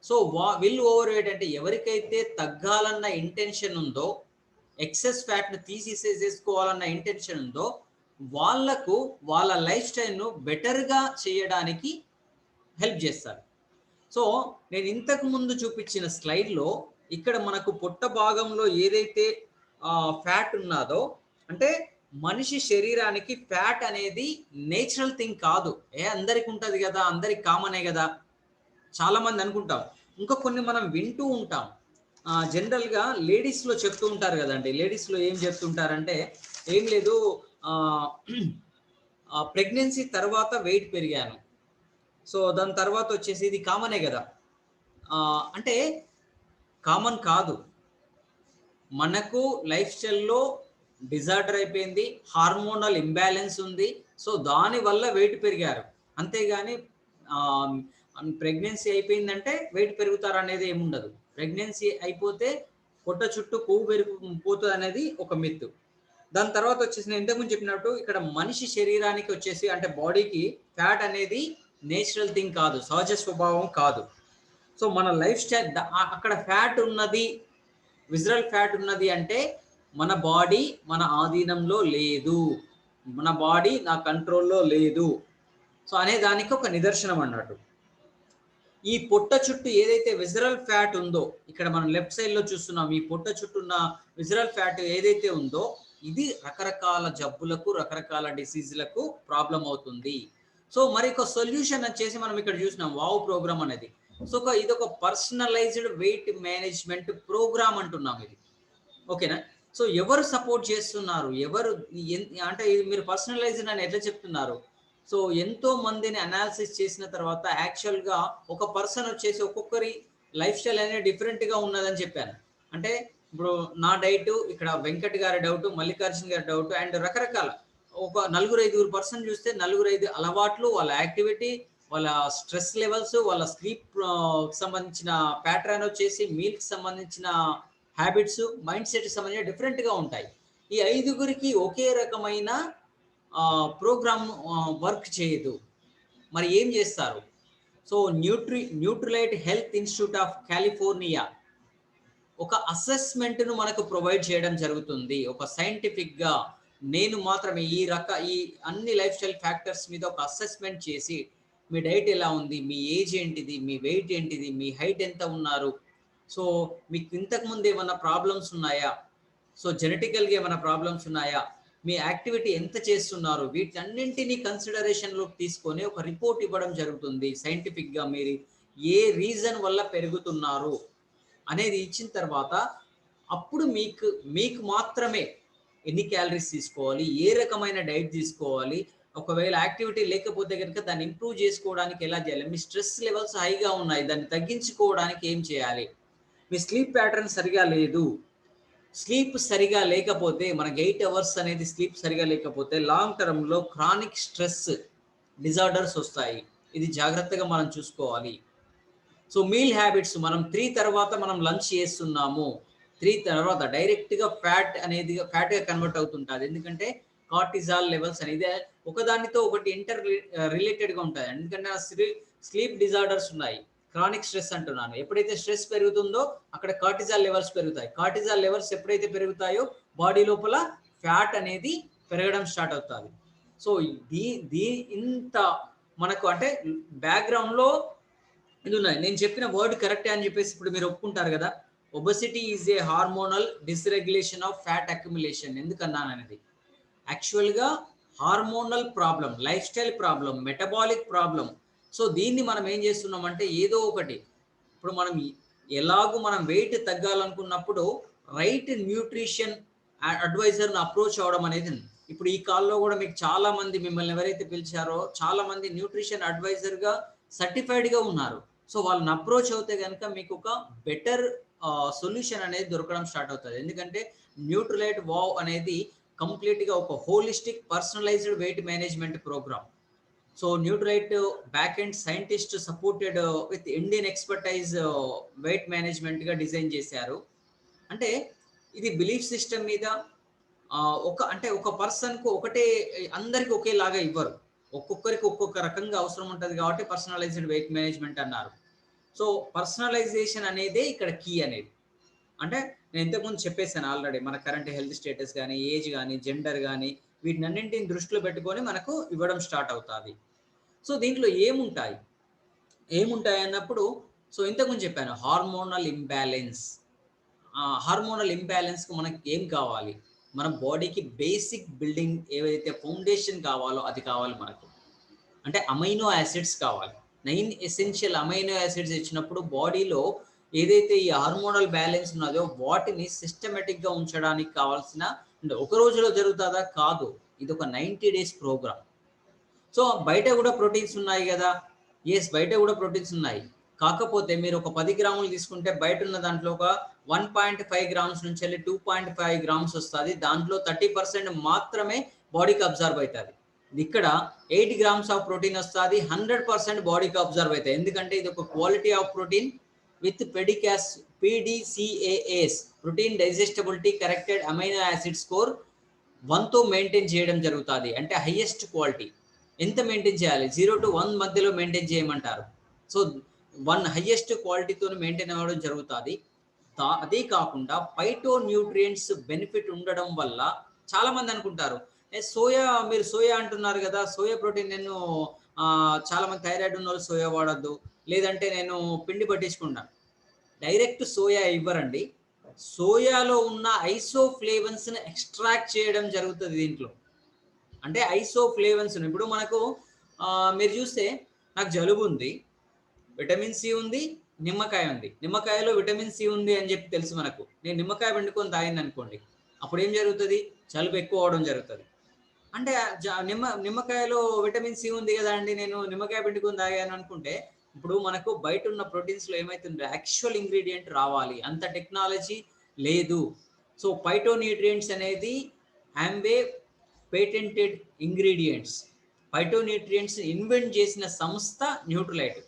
Speaker 1: So, will over weight అంటే ఎవరికైతే తగ్గాలన్న ఇంటెన్షన్ ఉందో, ఎక్సెస్ ఫ్యాట్‌ను తీసేసేసుకోవాలన్న ఇంటెన్షన్ ఉందో, వాళ్ళకు వాళ్ళ లైఫ్ స్టైల్‌ను బెటర్‌గా చేయడానికి హెల్ప్ చేస్తారు. సో నేను ఇంతకు ముందు చూపించిన స్లైడ్లో ఇక్కడ మనకు పొట్ట భాగంలో ఏదైతే ఫ్యాట్ ఉన్నదో, అంటే మనిషి శరీరానికి ఫ్యాట్ అనేది నేచురల్ థింగ్ కాదు. అందరికి ఉంటుంది కదా, అందరికి కామనే కదా, చాలా మంది అనుకుంటాం. ఇంకా కొన్ని మనం వింటూ ఉంటాం. జనరల్గా లేడీస్లో చెప్తూ ఉంటారు కదండి. లేడీస్లో ఏం చెప్తుంటారంటే, ఏం లేదు, ప్రెగ్నెన్సీ తర్వాత వెయిట్ పెరిగాను, సో దాని తర్వాత వచ్చేసి ఇది కామనే కదా. అంటే కామన్ కాదు, మనకు లైఫ్ స్టైల్లో డిజార్డర్ అయిపోయింది, హార్మోనల్ ఇంబ్యాలెన్స్ ఉంది, సో దానివల్ల వెయిట్ పెరిగారు. అంతేగాని ప్రెగ్నెన్సీ అయిపోయిందంటే వెయిట్ పెరుగుతారు అనేది ఏముండదు. ప్రెగ్నెన్సీ అయిపోతే పొట్ట చుట్టూ కొవ్వు పోతుంది అనేది ఒక మిత్. దాని తర్వాత వచ్చేసి నేను ఇంతకుముందు చెప్పినట్టు ఇక్కడ మనిషి శరీరానికి వచ్చేసి అంటే బాడీకి ఫ్యాట్ అనేది నేచురల్ థింగ్ కాదు, సహజ స్వభావం కాదు. సో మన లైఫ్ స్టైల్ అక్కడ ఫ్యాట్ ఉన్నది, విజరల్ ఫ్యాట్ ఉన్నది అంటే మన బాడీ మన ఆధీనంలో లేదు, మన బాడీ నా కంట్రోల్లో లేదు, సో అనే దానికి ఒక నిదర్శనం అన్నట్టు. ఈ పొట్ట చుట్టూ ఏదైతే విజరల్ ఫ్యాట్ ఉందో, ఇక్కడ మనం లెఫ్ట్ సైడ్ లో చూస్తున్నాం, ఈ పొట్ట చుట్టూ ఉన్న విజరల్ ఫ్యాట్ ఏదైతే ఉందో ఇది రకరకాల జబ్బులకు, రకరకాల డిసీజ్లకు ప్రాబ్లం అవుతుంది. సో మరి ఒక సొల్యూషన్ వచ్చేసి మనం ఇక్కడ చూసినాం వావ్ ప్రోగ్రామ్ అనేది. సో ఇది ఒక పర్సనలైజ్డ్ వెయిట్ మేనేజ్మెంట్ ప్రోగ్రామ్ అంటున్నాం ఇది, ఓకేనా. సో ఎవరు సపోర్ట్ చేస్తున్నారు, ఎవరు అంటే మీరు పర్సనలైజ్డ్ అని ఎట్లా చెప్తున్నారు? సో ఎంతో మందిని అనాలిసిస్ చేసిన తర్వాత యాక్చువల్గా ఒక పర్సన్ వచ్చేసి ఒక్కొక్కరి లైఫ్ స్టైల్ అనేది డిఫరెంట్గా ఉన్నదని చెప్పాను. అంటే ఇప్పుడు నా డైట్, ఇక్కడ వెంకట్ గారి డౌట్, మల్లికార్జున గారి డౌట్, అండ్ రకరకాల ఒక 4-5 పర్సన్ చూస్తే 4-5 అలవాట్లు, వాళ్ళ యాక్టివిటీ, వాళ్ళ స్ట్రెస్ లెవెల్స్, వాళ్ళ స్లీప్ సంబంధించిన ప్యాటర్న్ వచ్చేసి, మీల్కి సంబంధించిన హ్యాబిట్స్, మైండ్ సెట్కి సంబంధించిన డిఫరెంట్గా ఉంటాయి. ఈ 5గురికి ఒకే రకమైన ప్రోగ్రామ్ వర్క్ చేయదు. మరి ఏం చేస్తారు? So Nutrilite health institute of California ఒక అసెస్మెంట్ను మనకు ప్రొవైడ్ చేయడం జరుగుతుంది. ఒక సైంటిఫిక్గా నేను మాత్రమే ఈ అన్ని లైఫ్ స్టైల్ ఫ్యాక్టర్స్ మీద ఒక అసెస్మెంట్ చేసి, మీ డైట్ ఎలా ఉంది, మీ ఏజ్ ఏంటిది, మీ వెయిట్ ఏంటిది, మీ హైట్ ఎంత ఉన్నారు, సో మీకు ఇంతకుముందు ఏమైనా ప్రాబ్లమ్స్ ఉన్నాయా, సో జెనెటికల్గా ఏమైనా ప్రాబ్లమ్స్ ఉన్నాయా, మీ యాక్టివిటీ ఎంత చేస్తున్నారు, వీటన్నింటినీ కన్సిడరేషన్లోకి తీసుకొని ఒక రిపోర్ట్ ఇవ్వడం జరుగుతుంది. సైంటిఫిక్గా మీరు ఏ రీజన్ వల్ల పెరుగుతున్నారు అనేది ఇచ్చిన తర్వాత అప్పుడు మీకు మాత్రమే ఎన్ని క్యాలరీస్ తీసుకోవాలి, ఏ రకమైన డైట్ తీసుకోవాలి, ఒకవేళ యాక్టివిటీ లేకపోతే కనుక దాన్ని ఇంప్రూవ్ చేసుకోవడానికి ఎలా చేయాలి, మీ స్ట్రెస్ లెవెల్స్ హైగా ఉన్నాయి దాన్ని తగ్గించుకోవడానికి ఏం చేయాలి, మీ స్లీప్ ప్యాటర్న్ సరిగా లేదు, స్లీప్ సరిగా లేకపోతే మనకి 8 అవర్స్ అనేది స్లీప్ సరిగా లేకపోతే లాంగ్ టర్మ్లో క్రానిక్ స్ట్రెస్ డిజార్డర్స్ వస్తాయి. ఇది జాగ్రత్తగా మనం చూసుకోవాలి. సో మీల్ హ్యాబిట్స్, మనం 3 తర్వాత మనం లంచ్ చేస్తున్నాము, 3 తర్వాత డైరెక్ట్గా ఫ్యాట్గా కన్వర్ట్ అవుతుంటుంది. ఎందుకంటే కార్టిజాల్ లెవెల్స్ అనేది ఒకదానితో ఒకటి రిలేటెడ్గా ఉంటాయి. ఎందుకంటే స్లీప్ డిజార్డర్స్ ఉన్నాయి, క్రానిక్ స్ట్రెస్ అంటున్నాను. ఎప్పుడైతే స్ట్రెస్ పెరుగుతుందో అక్కడ కార్టిజాల్ లెవెల్స్ పెరుగుతాయి. కార్టిజాల్ లెవెల్స్ ఎప్పుడైతే పెరుగుతాయో బాడీ లోపల ఫ్యాట్ అనేది పెరగడం స్టార్ట్ అవుతుంది. సో ఇంత మనకు అంటే బ్యాక్గ్రౌండ్లో ఇది ఉన్నాయి. నేను చెప్పిన వర్డ్ కరెక్టే అని చెప్పేసి ఇప్పుడు మీరు ఒప్పుకుంటారు కదా. Obesity is a hormonal dysregulation of fat accumulation. ఎందుకన్నాను అనేది యాక్చువల్గా hormonal problem, life style problem, metabolic problem. So దీన్ని మనం ఏం చేస్తున్నామంటే ఏదో ఒకటి, ఇప్పుడు మనం వెయిట్ తగ్గాలనుకున్నప్పుడు రైట్ న్యూట్రిషన్ అడ్వైజర్ని అప్రోచ్ అవ్వడం అనేది. ఇప్పుడు ఈ కాల్లో కూడా మీకు చాలా మంది, మిమ్మల్ని ఎవరైతే పిలిచారో చాలా మంది న్యూట్రిషన్ అడ్వైజర్గా సర్టిఫైడ్గా ఉన్నారు. సో వాళ్ళని అప్రోచ్ అవుతే కనుక మీకు ఒక బెటర్ సొల్యూషన్ అనేది దొరకడం స్టార్ట్ అవుతుంది. ఎందుకంటే న్యూట్రిలైట్ వావ్ అనేది కంప్లీట్గా ఒక holistic personalised weight management program. So Nutrilite back end scientist supported with Indian expertise weight మేనేజ్మెంట్గా డిజైన్ చేశారు. అంటే ఇది బిలీఫ్ సిస్టమ్ మీద ఒక పర్సన్కు ఒకటే అందరికి ఒకేలాగా ఇవ్వరు, ఒక్కొక్కరికి ఒక్కొక్క రకంగా అవసరం ఉంటుంది కాబట్టి పర్సనలైజ్డ్ వెయిట్ మేనేజ్మెంట్ అన్నారు. సో పర్సనలైజేషన్ అనేదే ఇక్కడ కీ అనేది. అంటే నేను ఇంతకుముందు చెప్పేసాను ఆల్రెడీ, మన కరెంట్ హెల్త్ స్టేటస్ కానీ, ఏజ్ కానీ, జెండర్ కానీ, వీటినన్నింటిని దృష్టిలో పెట్టుకొని మనకు ఇవ్వడం స్టార్ట్ అవుతుంది. సో దీంట్లో ఏముంటాయి అన్నప్పుడు సో ఇంతకుముందు చెప్పాను హార్మోనల్ ఇంబ్యాలెన్స్. హార్మోనల్ ఇంబ్యాలెన్స్‌కి మనకి ఏం కావాలి? మన బాడీకి బేసిక్ బిల్డింగ్ ఏవైతే ఫౌండేషన్ కావాలో అది కావాలి మనకు. అంటే అమైనో యాసిడ్స్ కావాలి. 9 ఎసెన్షియల్ అమైనో యాసిడ్స్ ఇచ్చినప్పుడు బాడీలో ఏదైతే ఈ హార్మోనల్ బ్యాలెన్స్ ఉన్నదో వాటిని సిస్టమాటిక్‌గా ఉంచడానికి కావాల్సిన అంటే ఒక రోజులో జరుగుతదా? కాదు. ఇదొక 90 డేస్ ప్రోగ్రామ్. సో, బయట గూడా ప్రోటీన్స్ ఉన్నాయి గదా! యెస్. బయట గూడా ప్రోటీన్స్ ఉన్నాయి. కాకపోతే మీరు ఒక 10 గ్రాములు తీసుకుంటే బయటున్న దాంట్లో ఒక 1.5 గ్రామ్స్ నుంచెల్లి 2.5 గ్రామ్స్ వస్తది. దాంట్లో 30% మాత్రమే బాడీకి అబ్జార్బ్ అయితది. ఇక్కడ 8 గ్రామ్స్ ఆఫ్ ప్రోటీన్ వస్తది. 100% బాడీకి అబ్జార్బ్ అయితాయి. ఎందుకంటే ఇది ఒక quality of protein with PDCAAS protein digestibility corrected amino acid score 1తో మెయింటైన్ చేయడం జరుగుతది. అంటే హైయెస్ట్ క్వాలిటీ. ఎంత మెయింటైన్ చేయాలి? 0-1 మధ్యలో మెయింటైన్ చేయమంటారు. సో, 1 హైయెస్ట్ క్వాలిటీతోని మెయింటైన్ అవ్వడం జరుగుతది. అదే కాకుండా ఫైటో న్యూట్రియంట్స్ బెనిఫిట్ ఉండడం వల్ల చాలామంది అనుకుంటారు, మీరు సోయా అంటున్నారు గదా! సోయా ప్రోటీన్ నేను చాలామంది థైరాయిడ్ ఉన్నోళ్ళు సోయా వాడొద్దు. లేదంటే నేను పిండి పట్టించుకుంటాను. డైరెక్ట్ సోయా ఇవ్వరండి. సోయాలో ఉన్న ఐసోఫ్లేవన్స్‌ని ఎక్స్‌ట్రాక్ట్ చేయడం జరుగుతది దీంట్లో. అంటే ఐసోఫ్లేవన్స్‌ని ఇప్పుడు మనకు మీరు చూస్తే నాకు జలుబుంది. విటమిన్ సి ఉంది, నిమ్మకాయ ఉంది. నిమ్మకాయలో విటమిన్ సి ఉంది అని చెప్పి తెలుసు మనకు. నేను నిమ్మకాయ పిండుకొని తాగాననుకోండి. అప్పుడేం జరుగుతది? జలుబు ఎక్కువ అవ్వడం జరుగుతది. అంటే నిమ్మకాయలో విటమిన్ సి ఉంది గదండీ! నేను నిమ్మకాయ పిండుకొని తాగాను అనుకుంటే, ఇప్పుడు మనకు బయటున్న ప్రోటీన్స్‌లో ఏమైతుందో యాక్చువల్ ఇంగ్రీడియెంట్ రావాలి. అంత టెక్నాలజీ లేదు. సో, ఫైటోన్యూట్రియంట్స్ అనేది Ambe patented ingredients. Phytonutrients invent చేసిన సంస్థ న్యూట్రిలైట్.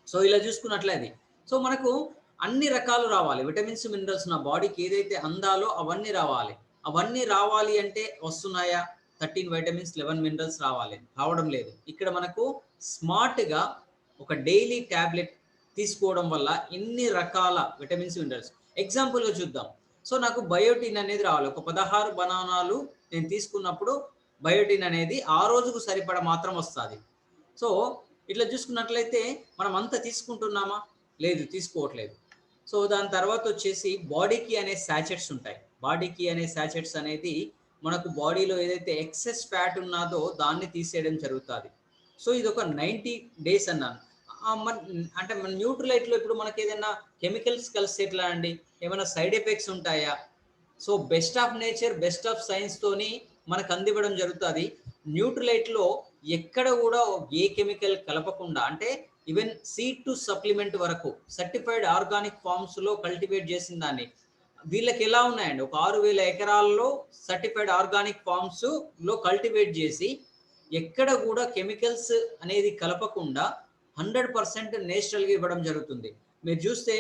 Speaker 1: సో, ఇలా చూసుకున్నట్లయితే సో, మనకు అన్ని రకాలు రావాలి. విటమిన్స్, మినరల్స్ నా బాడీకి ఏదైతే అందాలో అవన్నీ రావాలి. అవన్నీ రావాలి అంటే వస్తున్నాయా? 13 వైటమిన్స్, 11 మినరల్స్ రావాలి. రావడం లేదు. ఇక్కడ మనకు స్మార్ట్‌గా ఒక డైలీ టాబ్లెట్ తీసుకోవడం వల్ల ఇన్ని రకాల విటమిన్స్, మినరల్స్ ఎగ్జాంపుల్‌గా చూద్దాం. సో, నాకు బయోటిన్ అనేది రావాలి. ఒక 16 బనానాలు నేను తీసుకున్నప్పుడు బయోటిన్ అనేది ఆ రోజుకు సరిపడా మాత్రం వస్తది. సో, ఇట్లా చూసుకున్నట్లయితే మనం అంతా తీసుకుంటున్నామా? లేదు, తీసుకోవట్లేదు. సో, దాని తర్వాతొచ్చేసి బాడీకి అనే సాచెట్స్ ఉంటాయి. బాడీకి అనే సాచెట్స్ అనేది మనకు బాడీలో ఏదైతే ఎక్సెస్ ఫ్యాట్ ఉన్నాదో దాన్ని తీసేయడం జరుగుతాది. సో, ఇదొక 90 డేస్ అన్నాను. అంటే మన న్యూట్రిలైట్‌లో ఇప్పుడు మనకేదైనా కెమికల్స్ కలిస్తే ఎట్లా అండి? ఏమైనా సైడ్ ఎఫెక్ట్స్ ఉంటాయా? So, best of nature, best of సైన్స్‌తోని మనకు అందివ్వడం జరుగుతది. న్యూట్రిలైట్‌లో ఎక్కడ గూడా ఏ కెమికల్ కలపకుండా అంటే ఈవెన్ సీడ్ టు సప్లిమెంట్ వరకు సర్టిఫైడ్ ఆర్గానిక్ ఫార్మ్స్‌లో కల్టివేట్ చేసిన దాన్ని. వీళ్ళకి ఎలా ఉన్నాయండి ఒక 6000 ఎకరాల్లో సర్టిఫైడ్ ఆర్గానిక్ ఫార్మ్స్‌లో కల్టివేట్ చేసి ఎక్కడ గూడా కెమికల్స్ అనేది కలపకుండా 100% నేచురల్‌గా ఇవ్వడం జరుగుతుంది. మీరు చూస్తే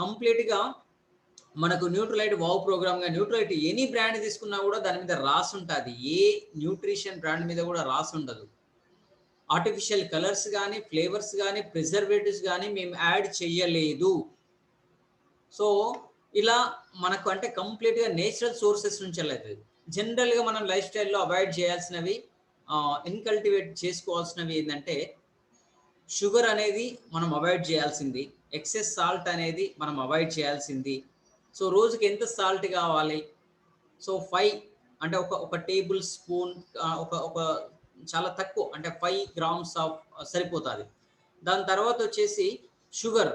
Speaker 1: కంప్లీట్‌గా మనకు Nutrilite wow ప్రోగ్రామ్‌గా Nutrilite any brand తీసుకున్నా గూడా దాని మీద రాసుంటది. ఏ న్యూట్రిషన్ బ్రాండ్ మీద గూడా రాసుండదు. ఆర్టిఫిషియల్ కలర్స్ గానీ, ఫ్లేవర్స్ గానీ, ప్రిజర్వేటివ్స్ గానీ మేము యాడ్ చెయ్యలేదు. సో, ఇలా మనకు అంటే కంప్లీట్‌గా నేచురల్ సోర్సెస్ నుంచెళ్ళైతది. జనరల్‌గా మనం లైఫ్ స్టైల్‌లో అవాయిడ్ చేయాల్సినవి ఇన్‌కల్టివేట్ చేసుకోవాల్సినవి ఏందంటే, షుగర్ అనేది మనం అవాయిడ్ చేయాల్సింది. ఎక్సెస్ సాల్ట్ అనేది మనం అవాయిడ్ చేయాల్సింది. సో, రోజుకి ఎంత సాల్ట్ కావాలి? సో, 5 అంటే ఒక టేబుల్ స్పూన్ ఒక ఒక చాలా తక్కువ అంటే 5 గ్రామ్స్ ఆఫ్ సరిపోతాది. దాని తర్వాతొచ్చేసి షుగర్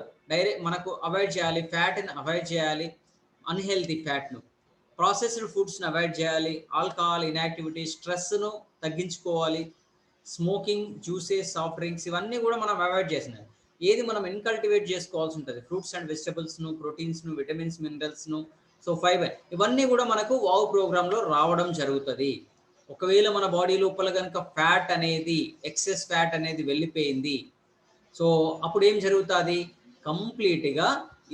Speaker 1: మనకు అవాయిడ్ చేయాలి. ఫ్యాట్‌ని అవాయిడ్ చేయాలి. అన్‌హెల్తీ ఫ్యాట్‌ను. ప్రాసెస్డ్ ఫుడ్స్‌ని అవాయిడ్ చేయాలి. ఆల్కహాల్, ఇన్‌యాక్టివిటీ, స్ట్రెస్‌ను తగ్గించుకోవాలి. స్మోకింగ్, జ్యూసెస్, సాఫ్ట్ డ్రింక్స్ ఇవన్నీ గూడా మనం అవాయిడ్ చేసినయి. ఏది మనం ఇన్‌కల్టివేట్ చేసుకోవాల్సి ఉంటది. ఫ్రూట్స్ అండ్ వెజిటబుల్స్‌ను, ప్రోటీన్స్‌ను, విటమిన్స్, మినరల్స్‌ను, సో, ఫైబర్ ఇవన్నీ గూడా మనకు వావ్ ప్రోగ్రామ్‌లో రావడం జరుగుతది. ఒకవేళ మన బాడీ లోపల గనుక ఫ్యాట్ అనేది ఎక్సెస్ ఫ్యాట్ అనేది వెళ్ళిపోయింది. సో, అప్పుడేం జరుగుతాది? కంప్లీట్‌గా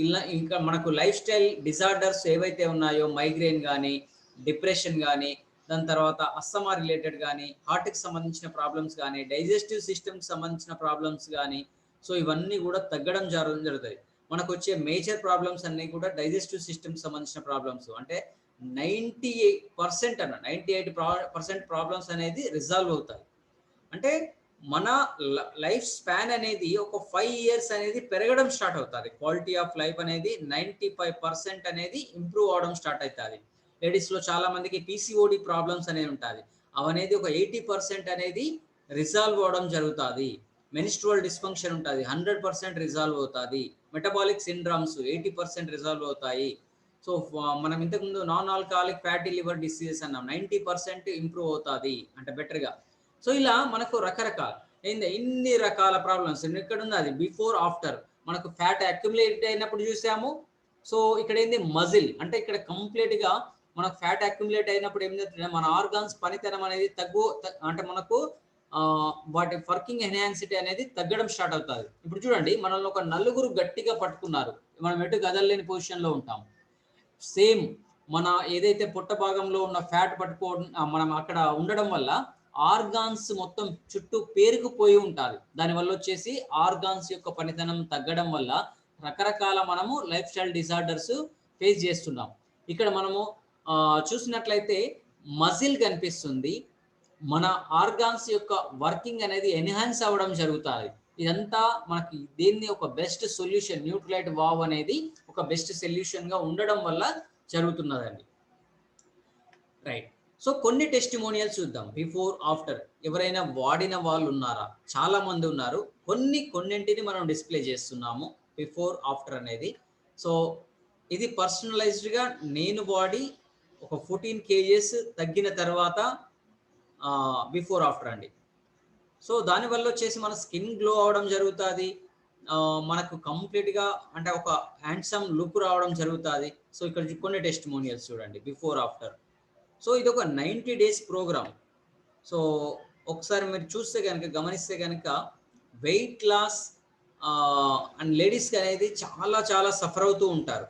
Speaker 1: ఇలా ఇంకా మనకు లైఫ్ స్టైల్ డిజార్డర్స్ ఏవైతే ఉన్నాయో మైగ్రేన్ గానీ, డిప్రెషన్ గానీ, దాని తర్వాత అస్తమా రిలేటెడ్ గానీ, హార్ట్‌కి సంబంధించిన ప్రాబ్లమ్స్ గానీ, డైజెస్టివ్ సిస్టమ్‌కి సంబంధించిన ప్రాబ్లమ్స్ గానీ, సో, ఇవన్నీ గూడా తగ్గడం జరుగుతాయి. మనకొచ్చే మేజర్ ప్రాబ్లమ్స్ అన్నీ కూడా డైజెస్టివ్ సిస్టమ్‌కి సంబంధించిన ప్రాబ్లమ్స్. అంటే 98% 98% ప్రాబ్లమ్స్ అనేది రిజాల్వ్ అవుతాయి. అంటే మన లైఫ్ స్పాన్ అనేది ఒక 5 ఇయర్స్ అనేది పెరగడం స్టార్ట్ అవుతుంది. క్వాలిటీ ఆఫ్ లైఫ్ అనేది 95% అనేది ఇంప్రూవ్ అవడం స్టార్ట్ అవుతుంది. లేడీస్లో చాలా మందికి పీసీఓడి ప్రాబ్లమ్స్ అనేవి ఉంటుంది. అవనేది ఒక 80% అనేది రిజాల్వ్ అవ్వడం జరుగుతుంది. మెన్స్ట్రువల్ డిస్ఫంక్షన్ ఉంటుంది, 100% రిజాల్వ్ అవుతుంది. మెటబాలిక్ సిండ్రమ్స్ 80% రిజాల్వ్ అవుతాయి. సో మనం ఇంతకుముందు non alcoholic fatty liver diseases అన్నాం, 90% ఇంప్రూవ్ అవుతుంది అంటే బెటర్గా. సో ఇలా మనకు రకరకాల ఇన్ని రకాల ప్రాబ్లమ్స్ ఇక్కడ ఉంది. అది బిఫోర్ ఆఫ్టర్ మనకు ఫ్యాట్ అక్యుములేట్ అయినప్పుడు చూసాము. సో ఇక్కడ ఏంది మజిల్ అంటే ఇక్కడ కంప్లీట్గా మనకు ఫ్యాట్ అక్యుములేట్ అయినప్పుడు ఏం జరుగుతుంది, మన ఆర్గాన్స్ పనితనం అనేది అంటే మనకు వాటి వర్కింగ్ ఎన్హాన్సిటీ అనేది తగ్గడం స్టార్ట్ అవుతుంది. ఇప్పుడు చూడండి, మనల్ని ఒక నలుగురు గట్టిగా పట్టుకున్నారు, మనం ఎటు కదలలేని పొజిషన్లో ఉంటాం. సేమ్ మన ఏదైతే పొట్ట భాగంలో ఉన్న ఫ్యాట్ మనం అక్కడ ఉండడం వల్ల ఆర్గాన్స్ మొత్తం చుట్టూ పేరుకుపోయి ఉంటుంది. దానివల్ల వచ్చేసి ఆర్గాన్స్ యొక్క పనితనం తగ్గడం వల్ల రకరకాల మనము లైఫ్ స్టైల్ డిజార్డర్స్ ఫేస్ చేస్తున్నాం. ఇక్కడ మనము చూసినట్లయితే మజిల్ కనిపిస్తుంది, మన ఆర్గాన్స్ యొక్క వర్కింగ్ అనేది ఎన్హాన్స్ అవ్వడం జరుగుతుంది. ఇదంతా మనకి దీన్ని ఒక బెస్ట్ సొల్యూషన్, న్యూట్రలైట్ వావ్ అనేది ఒక బెస్ట్ సొల్యూషన్ గా ఉండడం వల్ల జరుగుతున్నదండి. రైట్. సో కొన్ని టెస్టిమోనియల్స్ చూద్దాం బిఫోర్ ఆఫ్టర్. ఎవరైనా వాడిన వాళ్ళు ఉన్నారా? చాలా మంది ఉన్నారు. కొన్నింటిని మనం డిస్ప్లే చేస్తున్నాము బిఫోర్ ఆఫ్టర్ అనేది. సో ఇది పర్సనలైజ్డ్గా నేను వాడి ఒక 14 kgs తగ్గిన తర్వాత బిఫోర్ ఆఫ్టర్ అండి. సో దానివల్ల వచ్చేసి మన స్కిన్ గ్లో అవడం జరుగుతుంది, మనకు కంప్లీట్గా అంటే ఒక హ్యాండ్సమ్ లుక్ రావడం జరుగుతుంది. సో ఇక్కడ కొన్ని టెస్టిమోనియల్స్ చూడండి బిఫోర్ ఆఫ్టర్. సో ఇది ఒక 90 days ప్రోగ్రామ్. సో ఒకసారి మీరు చూస్తే కనుక, గమనిస్తే కనుక వెయిట్ లాస్ అండ్ లేడీస్కి అనేది చాలా చాలా సఫర్ అవుతూ ఉంటారు.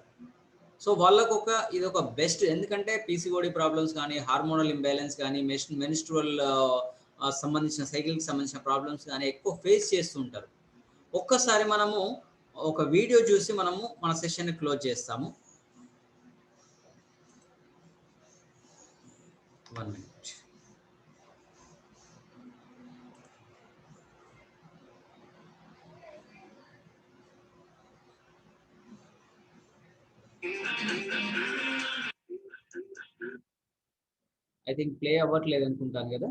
Speaker 1: సో వాళ్ళకు ఇది ఒక బెస్ట్, ఎందుకంటే పీసీఓడి ప్రాబ్లమ్స్ కానీ, హార్మోనల్ ఇంబ్యాలెన్స్ కానీ, మెన్స్ట్రువల్ సంబంధించిన సైకిల్కి సంబంధించిన ప్రాబ్లమ్స్ కానీ ఎక్కువ ఫేస్ చేస్తూ ఉంటారు. ఒక్కసారి మనము ఒక వీడియో చూసి మనము మన సెషన్ని క్లోజ్ చేస్తాము. 1 minute. ఐ థింక్ ప్లే అవ్వట్లేదు అనుకుంటాను కదా.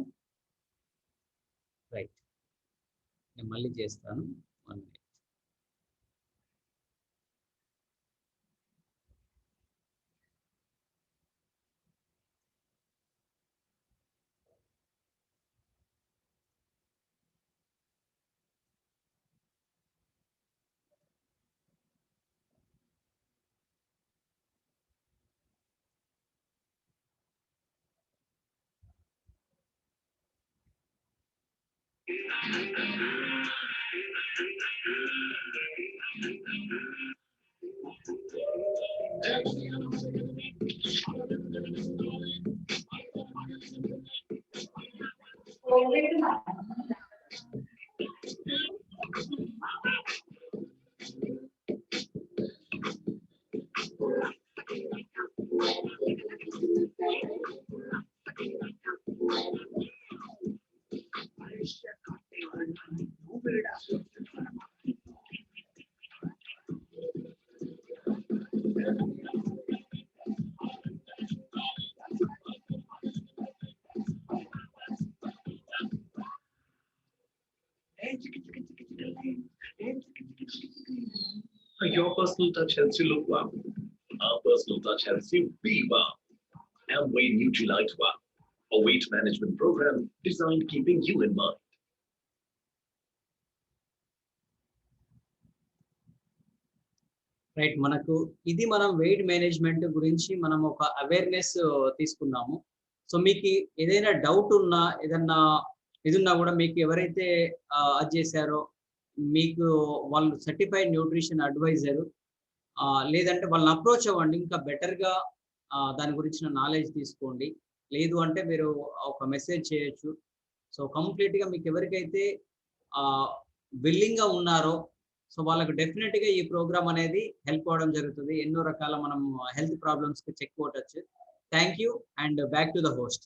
Speaker 1: రైట్, నేను మళ్ళీ చేస్తాను. 1 minute.
Speaker 2: Your personal touch helps you look wow. Our personal touch helps you be wow. Amway Nutrilite Wow, a weight management program designed keeping you in mind.
Speaker 1: Right, మనకు ఇది మనం weight management గురించి మనం ఒక awareness తీసుకున్నాము. So మీకు ఏదైనా doubt ఉన్నా, ఏదన్నా ఇది ఉన్నా కూడా మీకు ఎవరైతే అది చేశారో మీకు వాళ్ళు సర్టిఫైడ్ న్యూట్రిషన్ అడ్వైజర్, లేదంటే వాళ్ళని అప్రోచ్ అవ్వండి. ఇంకా బెటర్గా దాని గురించిన నాలెడ్జ్ తీసుకోండి. లేదు అంటే మీరు ఒక మెసేజ్ చేయొచ్చు. సో కంప్లీట్గా మీకు ఎవరికైతే విల్లింగ్గా ఉన్నారో సో వాళ్ళకు డెఫినెట్గా ఈ ప్రోగ్రామ్ అనేది హెల్ప్ అవ్వడం జరుగుతుంది. ఎన్నో రకాల మనం హెల్త్ ప్రాబ్లమ్స్కి చెక్ కొట్టచ్చు. Thank you and back to the host.